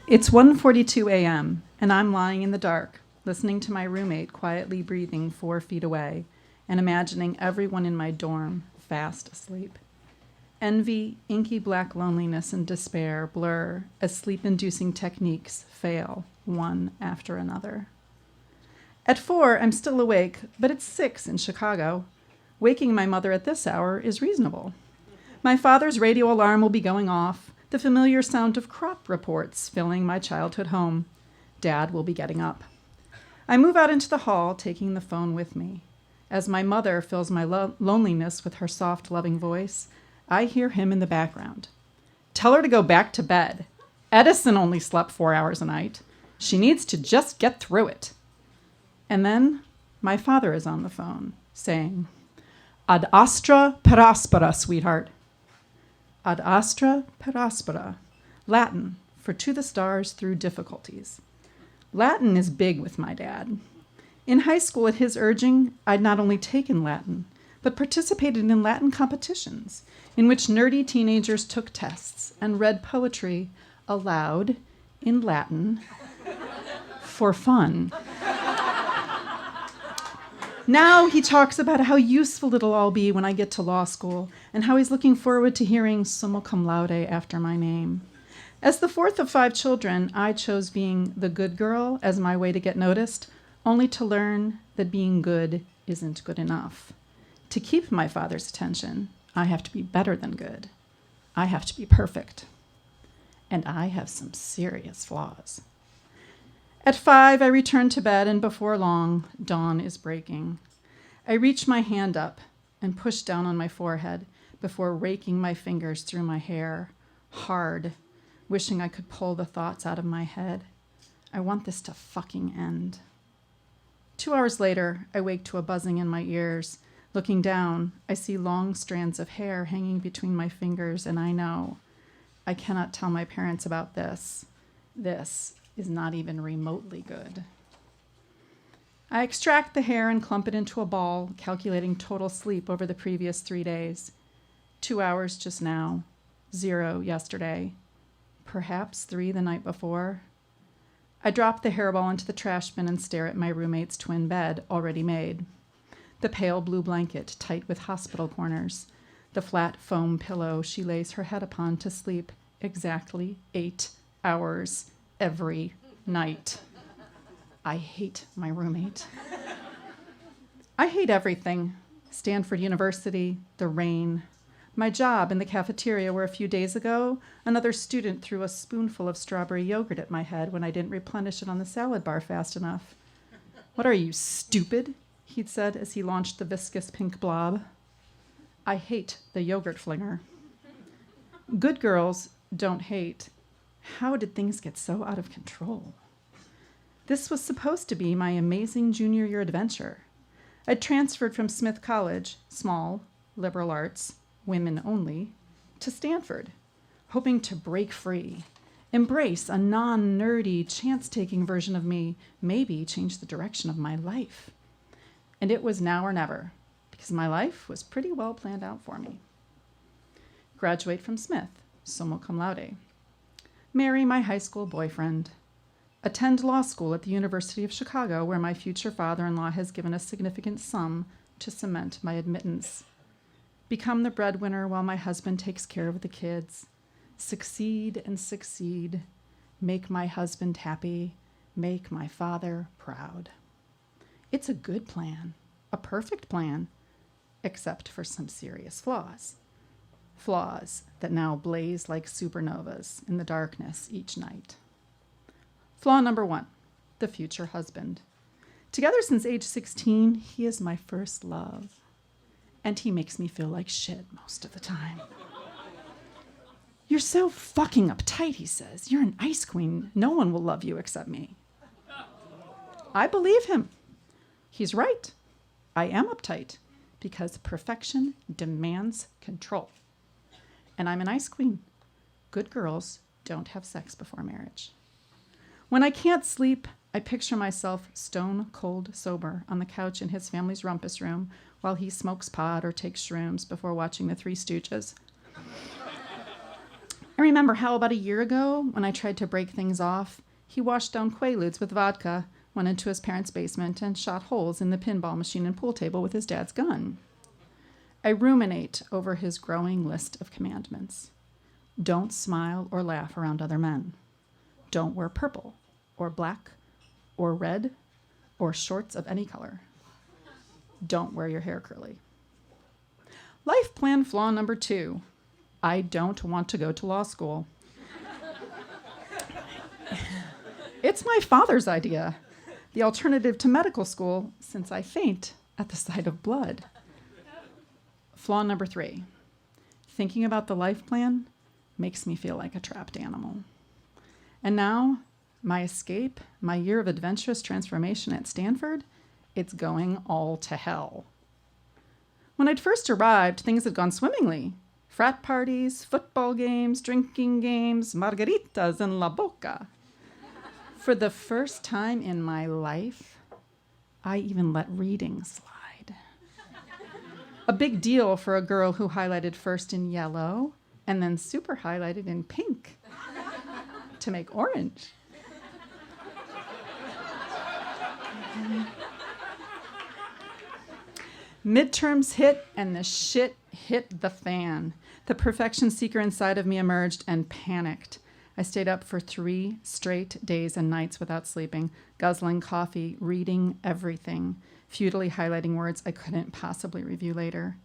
It's 1:42 a.m., and I'm lying in the dark, listening to my roommate quietly breathing 4 feet away and imagining everyone in my dorm fast asleep. Envy, inky black loneliness, and despair blur as sleep-inducing techniques fail one after another. At 4, I'm still awake, but it's 6 in Chicago. Waking my mother at this hour is reasonable. My father's radio alarm will be going off, the familiar sound of crop reports filling my childhood home. Dad will be getting up. I move out into the hall, taking the phone with me. As my mother fills my loneliness with her soft, loving voice, I hear him in the background. Tell her to go back to bed. Edison only slept 4 hours a night. She needs to just get through it. And then my father is on the phone, saying, Ad astra per aspera, sweetheart. Ad astra per aspera, Latin for to the stars through difficulties. Latin is big with my dad. In high school, at his urging, I'd not only taken Latin, but participated in Latin competitions in which nerdy teenagers took tests and read poetry aloud in Latin for fun. Now he talks about how useful it'll all be when I get to law school and how he's looking forward to hearing summa cum laude after my name. As the fourth of 5 children, I chose being the good girl as my way to get noticed, only to learn that being good isn't good enough. To keep my father's attention, I have to be better than good. I have to be perfect. And I have some serious flaws. At 5, I return to bed, and before long, dawn is breaking. I reach my hand up and push down on my forehead before raking my fingers through my hair, hard, wishing I could pull the thoughts out of my head. I want this to fucking end. 2 hours later, I wake to a buzzing in my ears. Looking down, I see long strands of hair hanging between my fingers, and I know I cannot tell my parents about this. This is not even remotely good. I extract the hair and clump it into a ball, calculating total sleep over the previous 3 days. 2 hours just now, 0 yesterday, perhaps 3 the night before. I drop the hairball into the trash bin and stare at my roommate's twin bed, already made. The pale blue blanket, tight with hospital corners. The flat foam pillow she lays her head upon to sleep exactly 8 hours every night. I hate my roommate. I hate everything. Stanford University, the rain, my job in the cafeteria where a few days ago, another student threw a spoonful of strawberry yogurt at my head when I didn't replenish it on the salad bar fast enough. What are you, stupid? He'd said as he launched the viscous pink blob. I hate the yogurt flinger. Good girls don't hate. How did things get so out of control? This was supposed to be my amazing junior year adventure. I'd transferred from Smith College, small, liberal arts, women only, to Stanford, hoping to break free, embrace a non-nerdy, chance-taking version of me, maybe change the direction of my life. And it was now or never, because my life was pretty well planned out for me. Graduate from Smith, summa cum laude. Marry my high school boyfriend. Attend law school at the University of Chicago, where my future father-in-law has given a significant sum to cement my admittance. Become the breadwinner while my husband takes care of the kids. Succeed and succeed. Make my husband happy. Make my father proud. It's a good plan, a perfect plan, except for some serious flaws. Flaws that now blaze like supernovas in the darkness each night. Flaw number 1, the future husband. Together since age 16, he is my first love. And he makes me feel like shit most of the time. You're so fucking uptight, he says. You're an ice queen. No one will love you except me. I believe him. He's right. I am uptight because perfection demands control. And I'm an ice queen. Good girls don't have sex before marriage. When I can't sleep, I picture myself stone cold sober on the couch in his family's rumpus room while he smokes pot or takes shrooms before watching the Three Stooges. I remember how about a year ago, when I tried to break things off, he washed down Quaaludes with vodka, went into his parents' basement, and shot holes in the pinball machine and pool table with his dad's gun. I ruminate over his growing list of commandments. Don't smile or laugh around other men. Don't wear purple, or black, or red, or shorts of any color. Don't wear your hair curly. Life plan flaw number 2. I don't want to go to law school. It's my father's idea, the alternative to medical school, since I faint at the sight of blood. Flaw number 3. Thinking about the life plan makes me feel like a trapped animal. And now, my escape, my year of adventurous transformation at Stanford, it's going all to hell. When I'd first arrived, things had gone swimmingly. Frat parties, football games, drinking games, margaritas in La Boca. For the first time in my life, I even let reading slide. A big deal for a girl who highlighted first in yellow and then super highlighted in pink to make orange. Midterms hit and the shit hit the fan. The perfection seeker inside of me emerged and panicked. I stayed up for 3 straight days and nights without sleeping, guzzling coffee, reading everything, futilely highlighting words I couldn't possibly review later.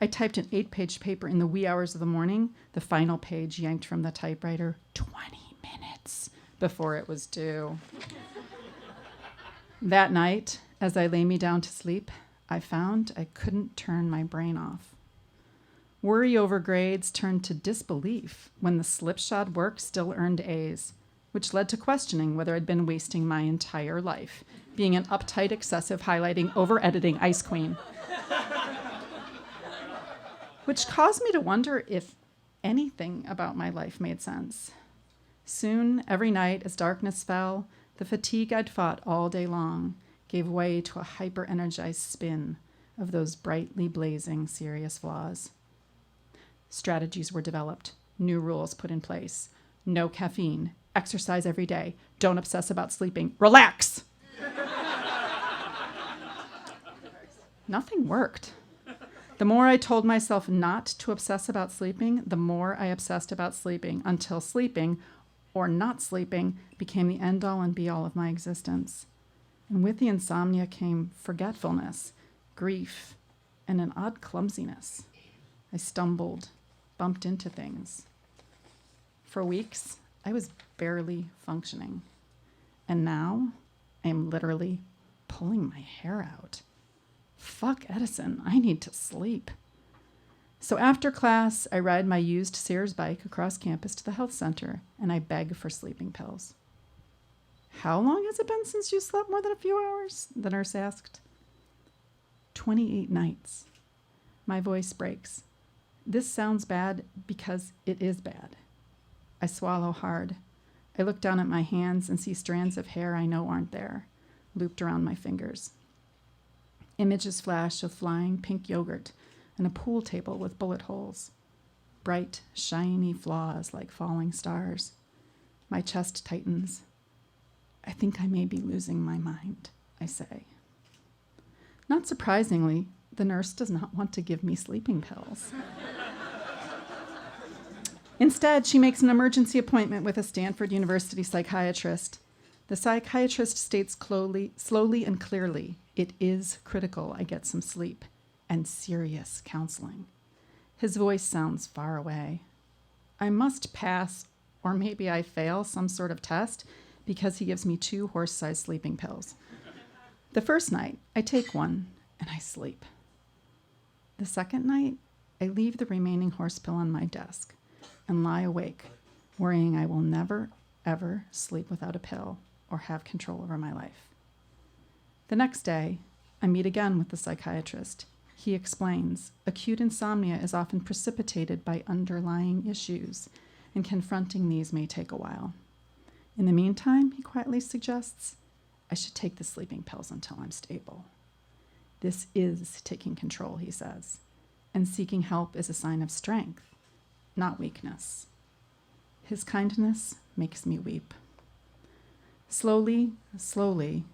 I typed an 8-page paper in the wee hours of the morning, the final page yanked from the typewriter 20 minutes before it was due. That night, as I lay me down to sleep, I found I couldn't turn my brain off. Worry over grades turned to disbelief when the slipshod work still earned A's, which led to questioning whether I'd been wasting my entire life, being an uptight, excessive, highlighting, over-editing ice queen. Which caused me to wonder if anything about my life made sense. Soon, every night, as darkness fell, the fatigue I'd fought all day long gave way to a hyper-energized spin of those brightly blazing serious flaws. Strategies were developed, new rules put in place. No caffeine, exercise every day, don't obsess about sleeping, relax! Nothing worked. The more I told myself not to obsess about sleeping, the more I obsessed about sleeping, until sleeping, or not sleeping, became the end-all and be-all of my existence. And with the insomnia came forgetfulness, grief, and an odd clumsiness. I stumbled, bumped into things. For weeks, I was barely functioning. And now, I am literally pulling my hair out. Fuck Edison, I need to sleep. So after class, I ride my used Sears bike across campus to the health center, and I beg for sleeping pills. How long has it been since you slept more than a few hours? The nurse asked. 28 nights. My voice breaks. This sounds bad because it is bad. I swallow hard. I look down at my hands and see strands of hair I know aren't there, looped around my fingers. Images flash of flying pink yogurt and a pool table with bullet holes. Bright, shiny flaws like falling stars. My chest tightens. I think I may be losing my mind, I say. Not surprisingly, the nurse does not want to give me sleeping pills. Instead, she makes an emergency appointment with a Stanford University psychiatrist. The psychiatrist states slowly and clearly, it is critical I get some sleep and serious counseling. His voice sounds far away. I must pass, or maybe I fail, some sort of test because he gives me 2 horse-sized sleeping pills. The first night, I take one and I sleep. The second night, I leave the remaining horse pill on my desk and lie awake, worrying I will never, ever sleep without a pill or have control over my life. The next day, I meet again with the psychiatrist. He explains, acute insomnia is often precipitated by underlying issues, and confronting these may take a while. In the meantime, he quietly suggests, I should take the sleeping pills until I'm stable. This is taking control, he says, and seeking help is a sign of strength, not weakness. His kindness makes me weep. Slowly, slowly,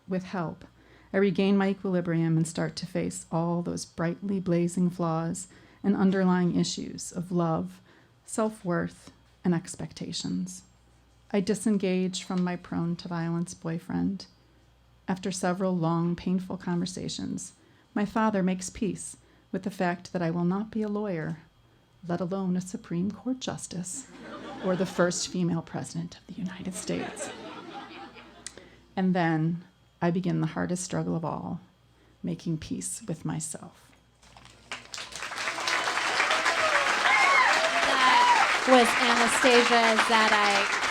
with help, I regain my equilibrium and start to face all those brightly blazing flaws and underlying issues of love, self-worth, and expectations. I disengage from my prone to violence boyfriend. After several long, painful conversations, my father makes peace with the fact that I will not be a lawyer, let alone a Supreme Court justice or the first female president of the United States. And then I begin the hardest struggle of all, making peace with myself. That was Anastasia Zadeik.